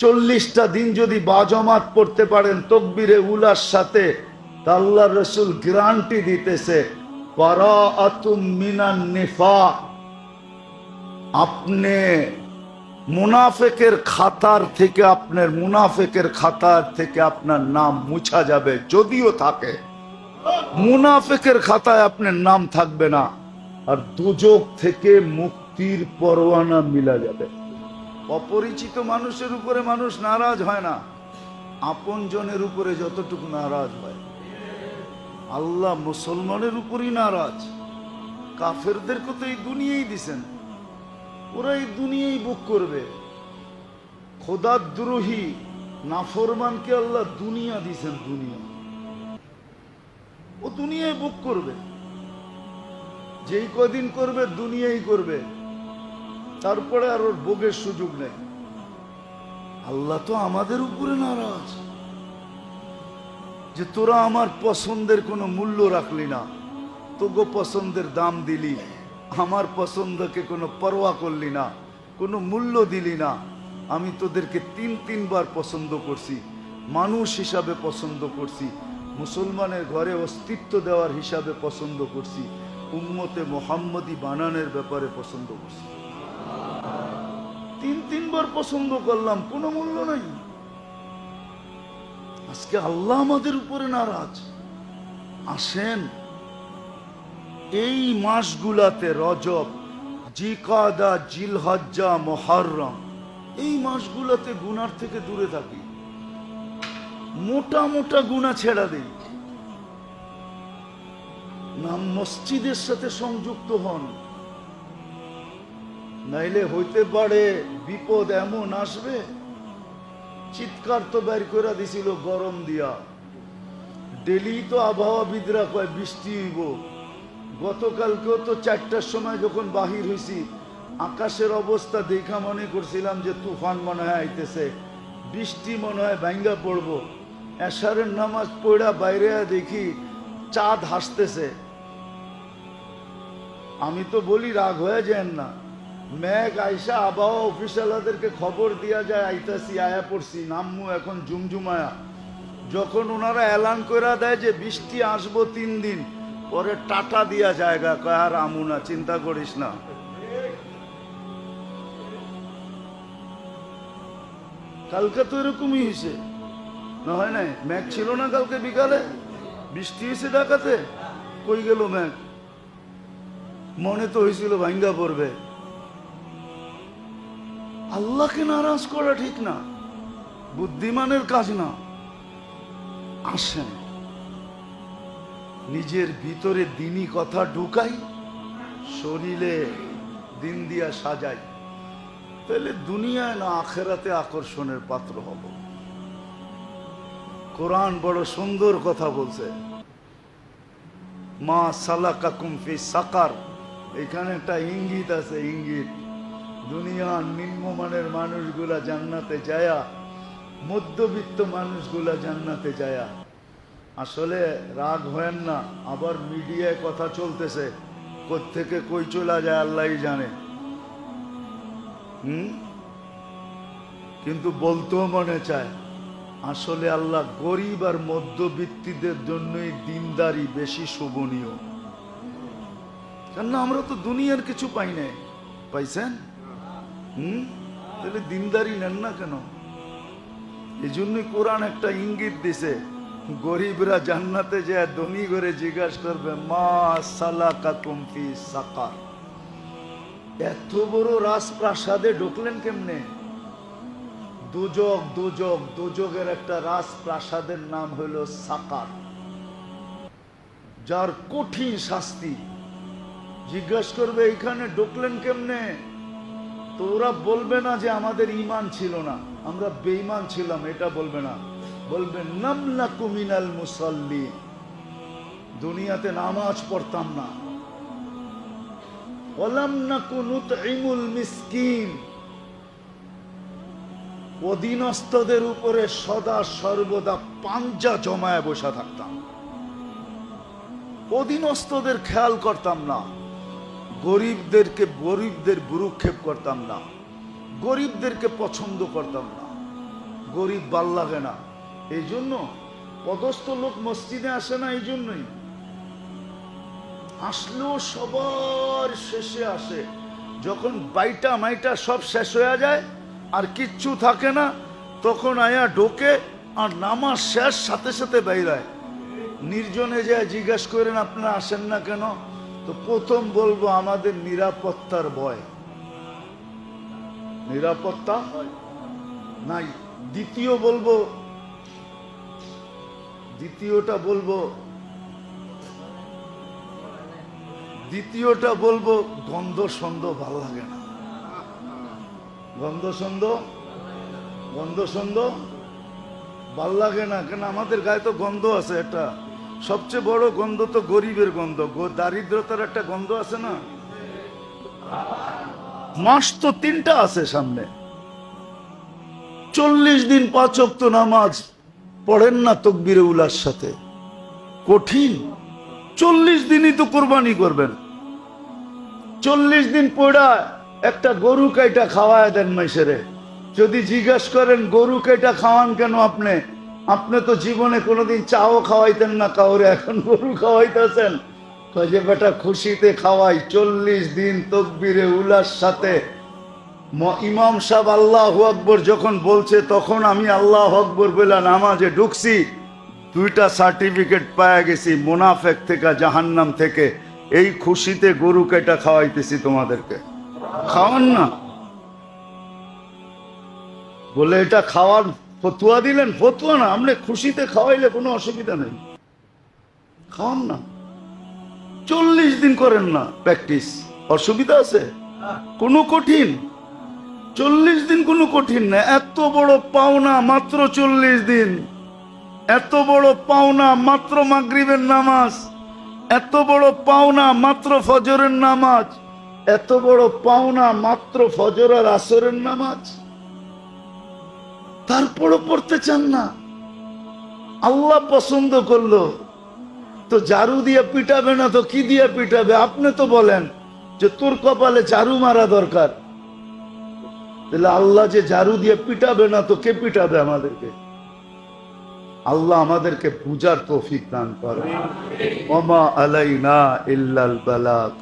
40টা দিন যদি বাজমাত পড়তে পারেন তকবীরে উলার সাথে, তা আল্লাহ রসুল গ্যারান্টি দিতেছে বারাআতুম মিনান নিফাক, আপনি মুনাফিকের খাতার থেকে, আপনার মুনাফিকের খাতার থেকে আপনার নাম মুছা যাবে। যদিও থাকে, মুনাফিকের খাতায় আপনার নাম থাকবে না। আর দুজক থেকে মুক্তির পরোয়ানা মিলা যাবে। অপরিচিত মানুষের উপরে মানুষ নারাজ হয় না, আপন জনের উপরে যতটুকু নারাজ হয়। আল্লাহ মুসলমানের উপরই নারাজ। কাফেরদেরকে তো এই দুনিয়াই দিছেন, ওরা এই দুনিয়াই ভোগ করবে। খোদাদ্রোহী নাফরমানকে আল্লাহ দুনিয়া দিছেন, দুনিয়া, ও দুনিয়ায় ভোগ করবে। যেই কদিন করবে দুনিয়াই করবে, তারপরে আর ওর ভোগের সুযোগ নেই। আল্লাহ তো আমাদের উপরে নারাজ যে তোরা আমার পছন্দের কোনো মূল্য রাখলি না, তোগো পছন্দের দাম দিলি, আমার পছন্দকে কোনো পরোয়া করলি না, কোনো মূল্য দিলি না। আমি তোদেরকে তিনবার পছন্দ করছি, মানুষ হিসাবে পছন্দ করছি, মুসলমানের ঘরে অস্তিত্ব দেওয়ার হিসাবে পছন্দ করছি, উম্মতে মুহাম্মদী বানানোর ব্যাপারে পছন্দ করছি। তিনবার পছন্দ করলাম, কোনো মূল্য নাই। আজকে আল্লাহ আমাদের উপরে নারাজ। আসেন এই মাসগুলাতে, রজব, জিকাদা, জিলহজ্জা, মুহররম, এই মাসগুলাতে গুনার থেকে দূরে থাকি, মোটা মোটা গুনাহ ছেড়া দেই, নাম মসজিদের সাথে সংযুক্ত হন। নাইলে হইতে পারে বিপদ এমন আসবে। চিৎকার তো বের করে দিছিল গরম দিয়া, ডেলি তো আবহাওয়াবিদরা কয় বৃষ্টি হইব। গতকালকেও তো 4টার সময় যখন বাহির হইছি, আকাশের অবস্থা দেখা মনে করছিলাম যে তুফান মনে হয় আইতেছে, বৃষ্টি মনে হয় ভাঙ্গা পড়বো। এশারের নামাজ পড়া বাইরে দেখি চাঁদ হাসতেছে। আমি তো বলি রাগ হয়ে যান না, মেঘ আইসা আবহাওয়া অফিসারদেরকে খবর দিয়া যায় আইতাছি, আয়া পড়ছি, নামমু এখন জুমজুমায়া। যখন ওনারা এলান করে দেয় যে বৃষ্টি আসবো 3 দিন পরে, টাটা দিয়া জায়গা কয় আর আমু না, চিন্তা করিস না। কালকে তো এরকমই হয়েছে, না হয় নাই? মেঘ ছিল না কালকে বিকালে, বৃষ্টি হয়েছে ঢাকাতে, কই গেল মেঘ? মনে তো হয়েছিল ভাঙ্গা পড়বে। আল্লাহকে নারাজ করা ঠিক না, বুদ্ধিমানের কাজ না। আসেন নিজের ভিতরে দিনী কথা ঢুকাই, শরীরে দিন দিয়া সাজাই, তাহলে দুনিয়ায় না আখেরাতে আকর্ষণের পাত্র হব। কোরআন বড় সুন্দর কথা বলছে, মা সালাকাকুম ফি সাকার। এখানে একটা ইঙ্গিত আছে, ইঙ্গিত। দুনিয়ার নিম্নমানের মানুষগুলা জান্নাতে যায়া, মধ্যবিত্ত মানুষগুলা জান্নাতে যায়া। আসলে রাগ হয় না, আবার মিডিয়ায় কথা চলতেছে, কোত্থেকে কই চলা যায় আল্লাহই জানে। কিন্তু বলতেও মনে চায়, আসলে আল্লাহ গরিব আর মধ্যবিত্তদের জন্যই দিনদারি বেশি শোভনীয়। কেননা আমরা তো দুনিয়ার কিছু পাই নাই, পাইছেন? তাহলে দিনদারি নেন না কেন? এই জন্যই কোরআন একটা ইঙ্গিত দিছে, গরিবরা জান্নাতে যায় ধনী করে জিজ্ঞাসা করবে মা সালাকাকুম ফি সাকার। এত বড় রাজপ্রাসাদে ঢুকলেন কেমনে? দুজক, দুজক, দুজকের একটা রাজপ্রাসাদের নাম হলো সাকার, যার কঠিন শাস্তি। জিজ্ঞাসা করবে এইখানে ঢুকলেন কেমনে? তো ওরা বলবে না যে আমাদের ঈমান ছিল না, আমরা বেঈমান ছিলাম, এটা বলবে না। বলবে নামলাকু মিনাল মুসাল্লি, দুনিয়াতে নামাজ পড়তাম না। ওয়ালাম নাকু নুতঈমুল মিসকিন, অধীনস্থদের উপরে সদা সর্বদা পাঞ্জা জমায় বসে থাকতাম, অধীনস্থদের খেয়াল করতাম না, গরিবদের ভ্রুক্ষেপ করতাম না, গরিবদেরকে পছন্দ করতাম না। গরিব ভাল লাগে না। এই জন্য পদস্থ লোক মসজিদে আসে না, এই জন্যই আসলেও সবার শেষে আসে, যখন বাইটা মাইটা সব শেষ হয়ে যায় আর কিচ্ছু থাকে না, তখন আয়া ঢোকে আর নামাজ শেষ সাথে সাথে বাইরায়। নির্জনে যায় জিজ্ঞাসা করেন আপনারা আসেন না কেন, তো প্রথম বলবো আমাদের নিরাপত্তার ভয়, নিরাপত্তা নাই। দ্বিতীয়টা বলবো গন্ধ সন্ধ ভাল লাগে না, গন্ধ সন্ধ ভাল লাগে না। কেন আমাদের গায়ে তো গন্ধ আছে, একটা সবচেয়ে বড় গন্ধ তো গরিবের গন্ধ, দারিদ্রতার একটা গন্ধ আছে না। মাস তো 3টা আছে সামনে, 40 দিন 5 ওয়াক্ত নামাজ পড়েন না তাকবীরে উলার সাথে, কঠিন। 40 দিনই তো কোরবানি করবেন, 40 দিন পড়া একটা গরু কাইটা খাওয়ায় দেন মাইসেরে। যদি জিজ্ঞাসা করেন গরু কাইটা খাওয়ান কেন আপনি তো জীবনে কোনোদিন চাও খাওয়াইতেন না কাউরে, এখন গরু খাওয়াইতেছেন। যে বেটা খুশিতে খাওয়াই, 40 দিন তাকবীরে উলার সাথে। ইমাম সাহেব আল্লাহু আকবর যখন বলছে, তখন আমি আল্লাহু আকবর বলে নামাজে ঢুকছি, 2টা সার্টিফিকেট পাওয়া গেছি মুনাফেক থেকে, জাহান্নাম থেকে। এই খুশিতে গরু কেটা খাওয়াইতেছি তোমাদেরকে, খাওয়ান না বলে এটা খাওয়ার ফতুয়া দিলেন। ফতুয়া না, আমরা খুশিতে খাওয়াইলে কোনো অসুবিধা নেই, খাওয়ান না। 40 দিন করেন না প্র্যাকটিস, অসুবিধা আছে? কোনো কঠিন? 40 দিন কোনো কঠিন না। এত বড় পাওনা মাত্র 40 দিন, এত বড় পাওনা মাত্র মাগরিবের নামাজ, এত বড় পাওনা মাত্র ফজরের নামাজ, এত বড় পাওনা মাত্র ফজর আর আসরের নামাজ, তারপরও পড়তে চান না। আল্লাহ পছন্দ করলো তো ঝাড়ু দিয়ে পিটাবে না তো কি দিয়ে পিটাবে? আপনি তো বলেন যে তোর কপালে ঝাড়ু মারা দরকার, তাহলে আল্লাহ যে ঝাড়ু দিয়ে পিটাবে না তো কে পিটাবে আমাদেরকে? আল্লাহ আমাদেরকে বুঝার তৌফিক দান করে। ওমা আলাইনা ইল্লাল বালাগ।